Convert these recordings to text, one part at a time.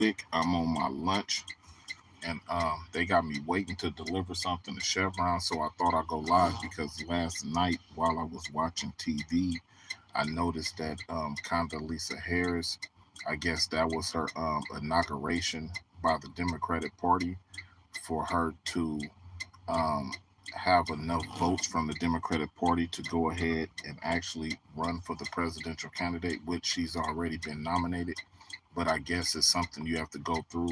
quick. I'm on my lunch, and they got me waiting to deliver something to Chevron. So I thought I'd go live because last night while I was watching TV, I noticed that Condoleezza Harris, I guess that was her inauguration by the Democratic Party for her to um, have enough votes from the Democratic Party to go ahead and actually run for the presidential candidate, which she's already been nominated. But I guess it's something you have to go through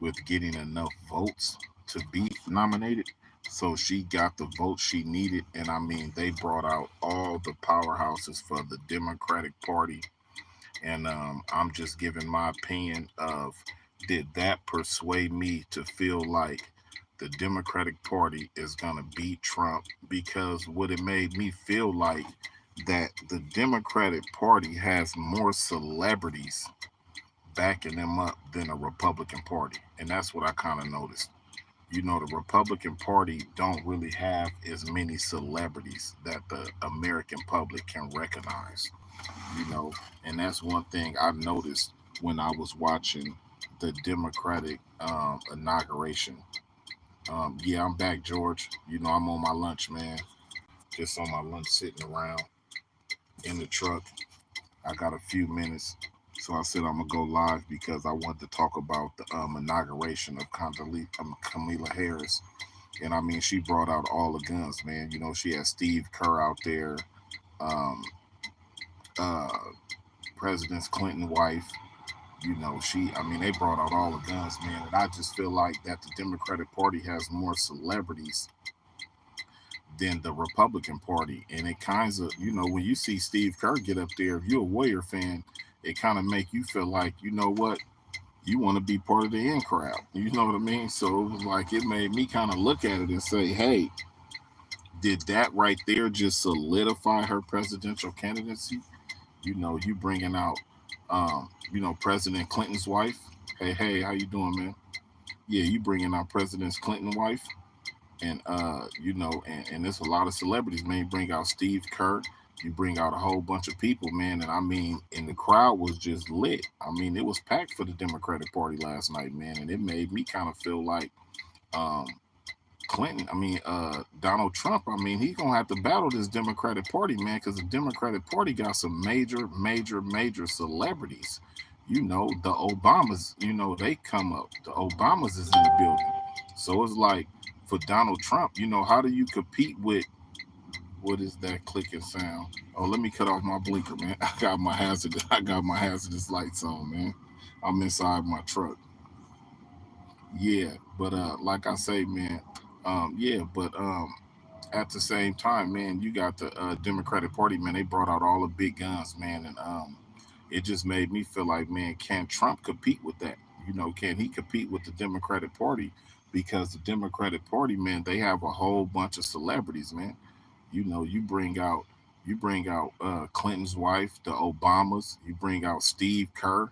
with getting enough votes to be nominated. So she got the votes she needed. And I mean, they brought out all the powerhouses for the Democratic Party. And I'm just giving my opinion of, did that persuade me to feel like the Democratic Party is going to beat Trump? Because what it made me feel like, that the Democratic Party has more celebrities backing them up than a Republican Party. And that's what I kind of noticed. The Republican Party don't really have as many celebrities that the American public can recognize, you know, and that's one thing I noticed when I was watching the Democratic inauguration. Yeah, I'm back, George. I'm on my lunch, man. Just on my lunch, sitting around in the truck. I got a few minutes, so I said I'm gonna go live because I wanted to talk about the inauguration of Kamala Harris. And I mean, she brought out all the guns, man. She had Steve Kerr out there, um, uh, President Clinton wife. I mean, they brought out all the guns, man. And I just feel like that the Democratic Party has more celebrities than the Republican Party. And it kinds of, when you see Steve Kerr get up there, if you're a Warrior fan, it kind of make you feel like, you know what, you want to be part of the in crowd. You know what I mean? So it was like, it made me kind of look at it and say, hey, did that right there just solidify her presidential candidacy? You bringing out, President Clinton's wife. Hey, how you doing, man? Yeah, you bringing out President Clinton's wife, and and there's a lot of celebrities, man. You bring out Steve Kerr, you bring out a whole bunch of people, man, and I mean, and the crowd was just lit. I mean, it was packed for the Democratic Party last night, man, and it made me kind of feel like, um, Donald Trump. I mean, he's gonna have to battle this Democratic Party, man, because the Democratic Party got some major, major, major celebrities. The Obamas. They come up. The Obamas is in the building. So it's like, for Donald Trump, how do you compete with, what is that clicking sound? Oh, let me cut off my blinker, man. I got my hazardous lights on, man. I'm inside my truck. Yeah, but like I say, man, yeah, but at the same time, man, you got the Democratic Party, man. They brought out all the big guns, man, and it just made me feel like, man, can Trump compete with that? Can he compete with the Democratic Party? Because the Democratic Party, man, they have a whole bunch of celebrities, man. You bring out Clinton's wife, the Obamas. You bring out Steve Kerr.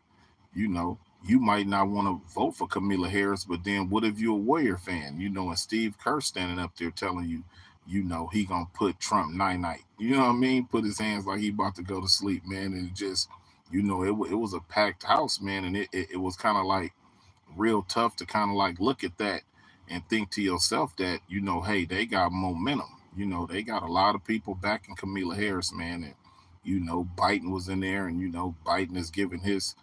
You might not want to vote for Kamala Harris, but then what if you're a Warrior fan? And Steve Kerr standing up there telling you, he gonna put Trump night night. You know what I mean? Put his hands like he about to go to sleep, man. And it just, it was a packed house, man, and it was kind of like real tough to kind of like look at that and think to yourself that, hey, they got momentum. They got a lot of people backing Kamala Harris, man, and Biden was in there, and Biden is giving his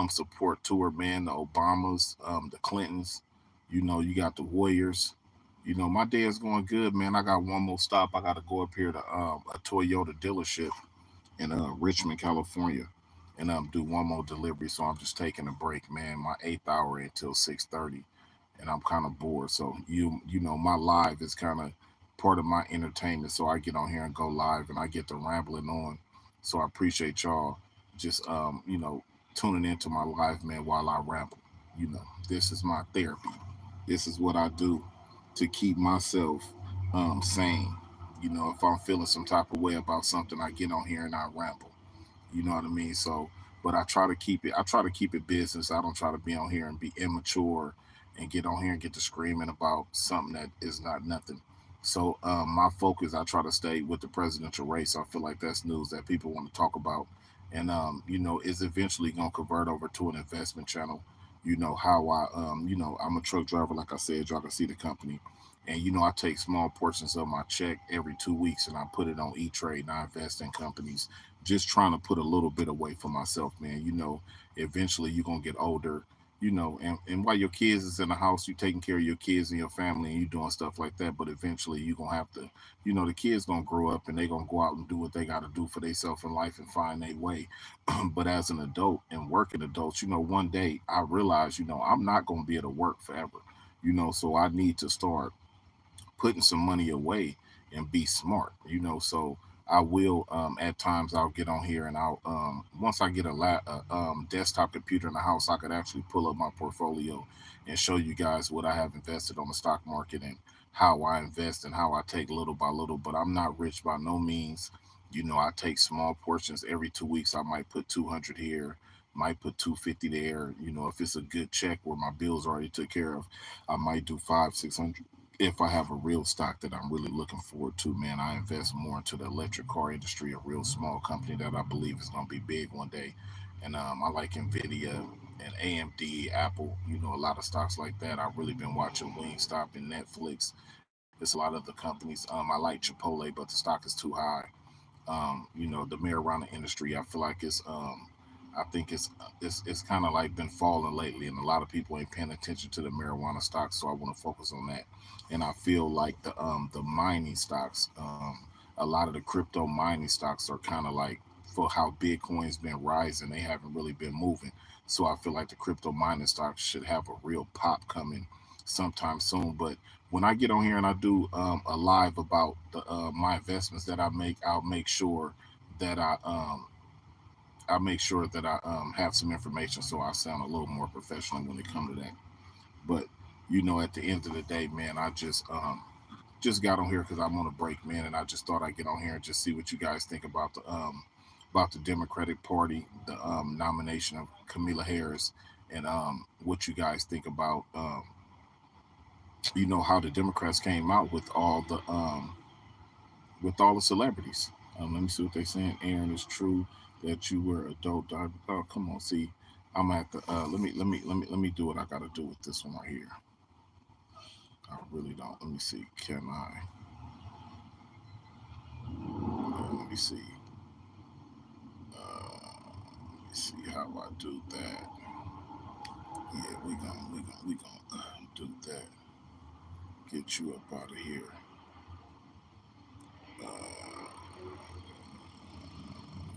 support to her, man. The Obamas, the Clintons, you got the Warriors. My day is going good, man. I got one more stop. I got to go up here to a Toyota dealership in Richmond, California, and do one more delivery. So I'm just taking a break, man. My eighth hour until 6:30, and I'm kind of bored. So my live is kind of part of my entertainment. So I get on here and go live, and I get to rambling on. So I appreciate y'all just tuning into my live, man, while I ramble. This is my therapy. This is what I do to keep myself sane. If I'm feeling some type of way about something, I get on here and I ramble. You know what I mean? So, but I try to keep it. I try to keep it business. I don't try to be on here and be immature and get on here and get to screaming about something that is not nothing. So, my focus, I try to stay with the presidential race. I feel like that's news that people want to talk about, and is eventually going to convert over to an investment channel. how I I'm a truck driver, like I said, y'all can see the company. And I take small portions of my check every 2 weeks and I put it on E-Trade and I invest in companies, just trying to put a little bit away for myself, man. Eventually you're gonna get older, and while your kids is in the house, you taking care of your kids and your family and you doing stuff like that. But eventually you're gonna have to, the kids gonna grow up and they gonna go out and do what they gotta do for themselves in life and find their way. But as an adult and working adults, one day I realized, I'm not going to be able to work forever, so I need to start putting some money away and be smart, so I will, at times I'll get on here and I'll, once I get a desktop computer in the house, I could actually pull up my portfolio and show you guys what I have invested on the stock market and how I invest and how I take little by little. But I'm not rich by no means. I take small portions every 2 weeks. I might put 200 here, might put 250 there. If it's a good check where my bills already took care of, I might do 500, 600. If I have a real stock that I'm really looking forward to, man, I invest more into the electric car industry, a real small company that I believe is going to be big one day. And I like Nvidia and AMD, Apple, a lot of stocks like that. I've really been watching Wingstop and Netflix. It's a lot of the companies. I like Chipotle, but the stock is too high. The marijuana industry, I feel like I think it's kind of like been falling lately, and a lot of people ain't paying attention to the marijuana stocks. So I want to focus on that. And I feel like the mining stocks, a lot of the crypto mining stocks are kind of like, for how Bitcoin's been rising, they haven't really been moving. So I feel like the crypto mining stocks should have a real pop coming sometime soon. But when I get on here and I do a live about my investments that I make, that I um, I'll make sure that I have some information so I sound a little more professional when it comes to that. But at the end of the day, man, I just got on here because I'm on a break, man, and I just thought I'd get on here and just see what you guys think about the Democratic Party, the nomination of Kamala Harris, and what you guys think about how the Democrats came out with all the celebrities. Let me see what they're saying. Aaron, it's true that you were a dope diver. Oh, come on, see, I'm at the. Let me do what I got to do with this one right here. I really don't. Let me see. Can I? Let me see. Let me see how I do that. Yeah, we gonna do that. Get you up out of here.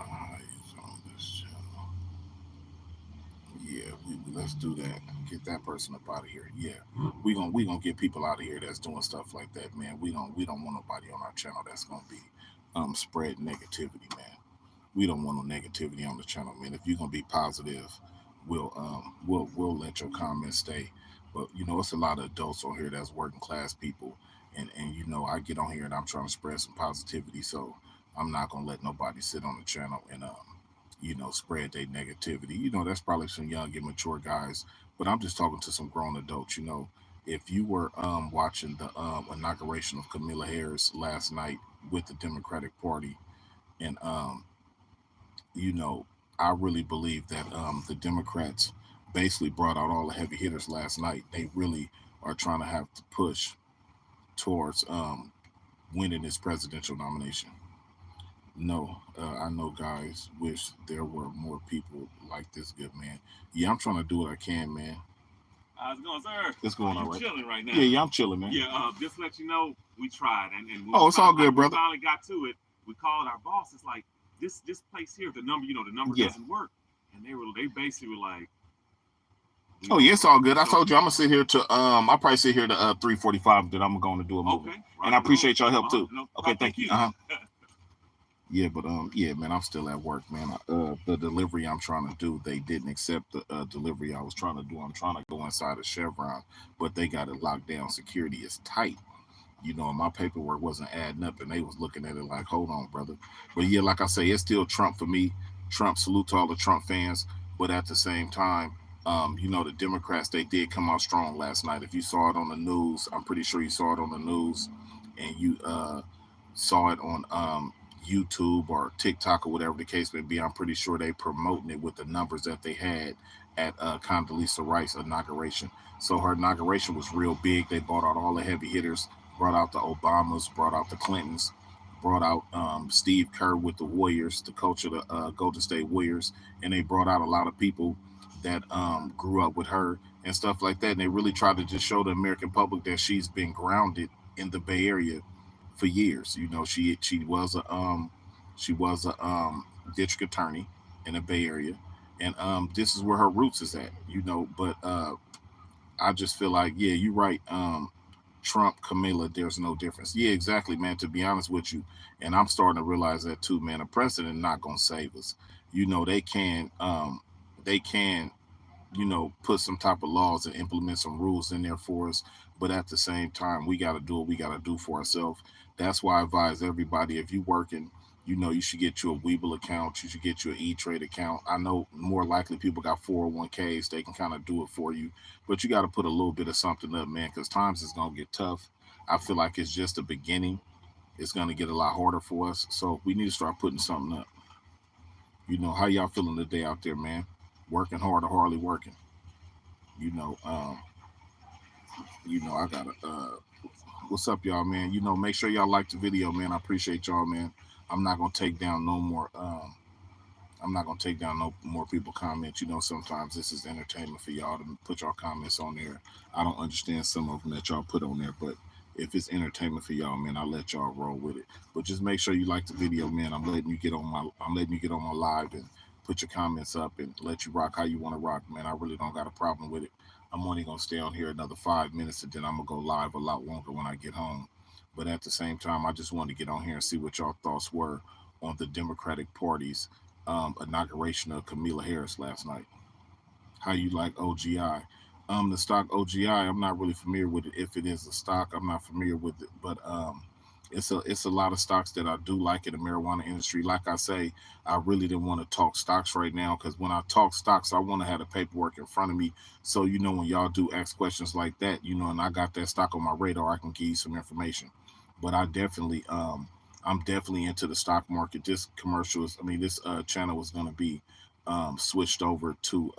Eyes on this channel. Yeah, let's do that. Get that person up out of here. Yeah, we gonna get people out of here that's doing stuff like that, man. We don't want nobody on our channel that's gonna be spread negativity, man. We don't want no negativity on the channel, man. If you're gonna be positive, we'll let your comments stay. But it's a lot of adults on here that's working class people, and I get on here and I'm trying to spread some positivity, so I'm not gonna let nobody sit on the channel and spread their negativity. That's probably some young, immature guys, but I'm just talking to some grown adults. If you were watching the inauguration of Kamala Harris last night with the Democratic Party, and you know, I really believe that the Democrats basically brought out all the heavy hitters last night. They really are trying to have to push towards winning this presidential nomination. No, I know guys wish there were more people like this good man. Yeah, I'm trying to do what I can, man. How's it going, sir? It's going all You right. chilling right now? Yeah, I'm chilling, man. Yeah. Just to let you know, we tried, and when Oh, we it's all finally, good, we brother. finally got to it. We called our boss. It's like this place here, the number, the number Yeah. doesn't work, and they basically were like, Oh yeah, it's all good. I told you I'm gonna sit here to I'll probably sit here to 3:45. Then I'm going to do a movie. okay, And I appreciate your help too. No, Okay, thank you. Uh-huh. you. Yeah, but yeah, man, I'm still at work, man. The delivery I'm trying to do, they didn't accept the delivery I was trying to do. I'm trying to go inside of Chevron, but they got it locked down. Security is tight. My paperwork wasn't adding up, and they was looking at it like, hold on, brother. But yeah, like I say, it's still Trump for me. Trump, salute to all the Trump fans. But at the same time, the Democrats, they did come out strong last night. If you saw it on the news, I'm pretty sure you saw it on the news, and you saw it on YouTube or TikTok or whatever the case may be. I'm pretty sure they promoting it with the numbers that they had, at Condoleezza Rice's inauguration. So her inauguration was real big. They brought out all the heavy hitters, brought out the Obamas, brought out the Clintons, brought out Steve Kerr with the Warriors, the coach of the Golden State Warriors, and they brought out a lot of people that grew up with her and stuff like that. And they really tried to just show the American public that she's been grounded in the Bay Area for years. You know, she was a district attorney in the Bay Area, and this is where her roots is at. You know, but I just feel like, yeah, you're right. Trump, Camilla, there's no difference. Yeah, exactly, man. To be honest with you, and I'm starting to realize that too, man. A president not gonna save us. You know, they can, put some type of laws and implement some rules in there for us. But at the same time, we got to do what we got to do for ourselves. That's why I advise everybody, if you working, you should get you a Weeble account. You should get you an E-Trade account. I know more likely people got 401ks. They can kind of do it for you. But you got to put a little bit of something up, man, because times is going to get tough. I feel like it's just the beginning. It's going to get a lot harder for us. So we need to start putting something up. How y'all feeling today out there, man? Working hard or hardly working? You know, um, I gotta what's up, y'all, man? Make sure y'all like the video, man. I appreciate y'all, man. I'm not gonna take down no more I'm not gonna take down no more people comments. Sometimes this is entertainment for y'all to put y'all comments on there. I don't understand some of them that y'all put on there, but if it's entertainment for y'all, man, I'll let y'all roll with it. But just make sure you like the video, man. I'm letting you get on my live and put your comments up and let you rock how you want to rock, man. I really don't got a problem with it. I'm only gonna stay on here another 5 minutes and then I'm gonna go live a lot longer when I get home. But at the same time, I just wanted to get on here and see what y'all thoughts were on the Democratic Party's inauguration of Kamala Harris last night. How you like OGI? The stock OGI, I'm not really familiar with it. If it is a stock, I'm not familiar with it, but it's a lot of stocks that I do like in the marijuana industry. Like I say, I really didn't want to talk stocks right now because when I talk stocks, I want to have the paperwork in front of me. So when y'all do ask questions like that, and I got that stock on my radar, I can give you some information. But I'm definitely into the stock market. This commercial is, I mean, this channel is going to be switched over to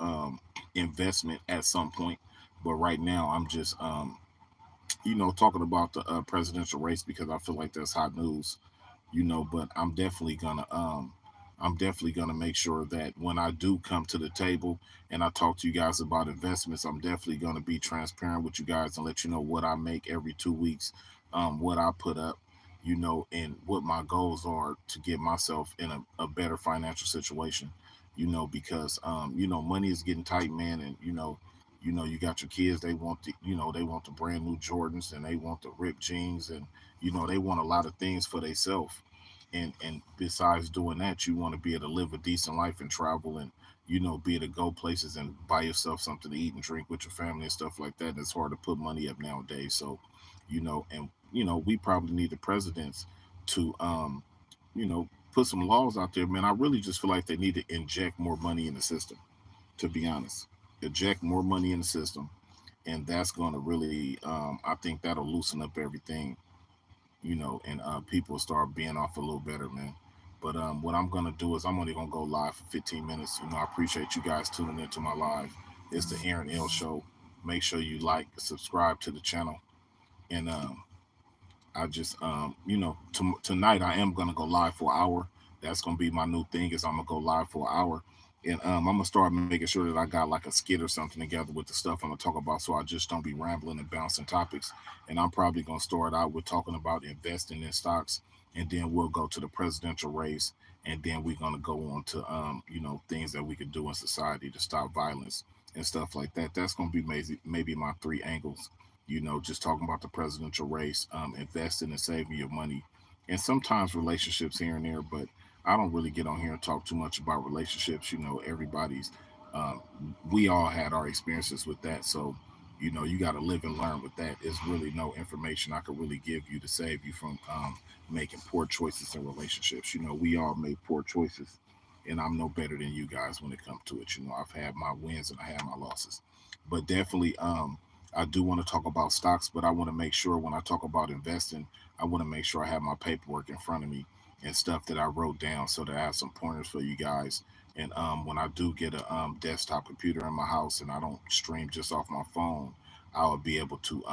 investment at some point. But right now, I'm just talking about the presidential race because I feel like that's hot news. But I'm definitely gonna make sure that when I do come to the table and I talk to you guys about investments, I'm definitely gonna be transparent with you guys and let you know what I make every 2 weeks, what I put up, and what my goals are to get myself in a better financial situation. Because money is getting tight, man, and you got your kids, they want the brand new Jordans and they want the ripped jeans and they want a lot of things for themselves. And besides doing that, you want to be able to live a decent life and travel and be able to go places and buy yourself something to eat and drink with your family and stuff like that. And it's hard to put money up nowadays. So, and we probably need the presidents to put some laws out there, man. I really just feel like they need to inject more money in the system, to be honest. Inject more money in the system, and that's going to really, I think that'll loosen up everything, and people start being off a little better, man. But what I'm going to do is I'm only going to go live for 15 minutes. I appreciate you guys tuning into my live. It's the Aaron L Show. Make sure you like, subscribe to the channel, and I just, tonight I am gonna go live for an hour. That's gonna be my new thing. Is I'm gonna go live for an hour, and I'm gonna start making sure that I got like a skit or something together with the stuff I'm gonna talk about, so I just don't be rambling and bouncing topics. And I'm probably gonna start out with talking about investing in stocks, and then we'll go to the presidential race, and then we're gonna go on to things that we could do in society to stop violence and stuff like that. That's gonna be maybe my three angles, just talking about the presidential race, investing and saving your money, and sometimes relationships here and there. But I don't really get on here and talk too much about relationships. Everybody's, um, we all had our experiences with that. So, you got to live and learn with that. There's really no information I could really give you to save you from making poor choices in relationships. We all made poor choices, and I'm no better than you guys when it comes to it. I've had my wins and I had my losses, but definitely, I do want to talk about stocks, but I want to make sure when I talk about investing, I want to make sure I have my paperwork in front of me and stuff that I wrote down so that I have some pointers for you guys And when I do get a desktop computer in my house and I don't stream just off my phone, I will be able to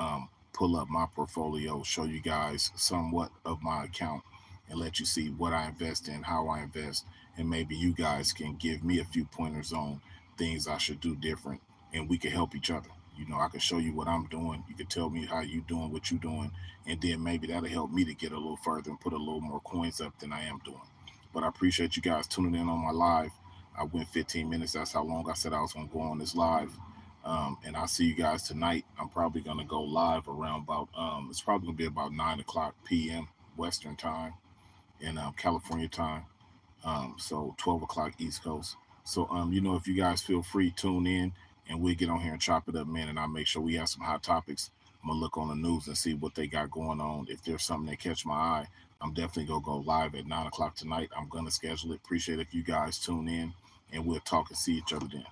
pull up my portfolio, show you guys somewhat of my account, and let you see what I invest in, how I invest, and maybe you guys can give me a few pointers on things I should do different, and we can help each other. You know, I can show you what I'm doing. You can tell me how you doing, what you doing, and then maybe that'll help me to get a little further and put a little more coins up than I am doing. But I appreciate you guys tuning in on my live. I went 15 minutes. That's how long I said I was going to go on this live. And I'll see you guys tonight. I'm probably going to go live around about, it's probably going to be about 9 o'clock p.m. Western time and California time. So 12 o'clock East Coast. So, if you guys feel free, tune in and we'll get on here and chop it up, man. And I'll make sure we have some hot topics. I'm going to look on the news and see what they got going on. If there's something that catch my eye, I'm definitely going to go live at 9 o'clock tonight. I'm going to schedule it. Appreciate if you guys tune in and we'll talk and see each other then.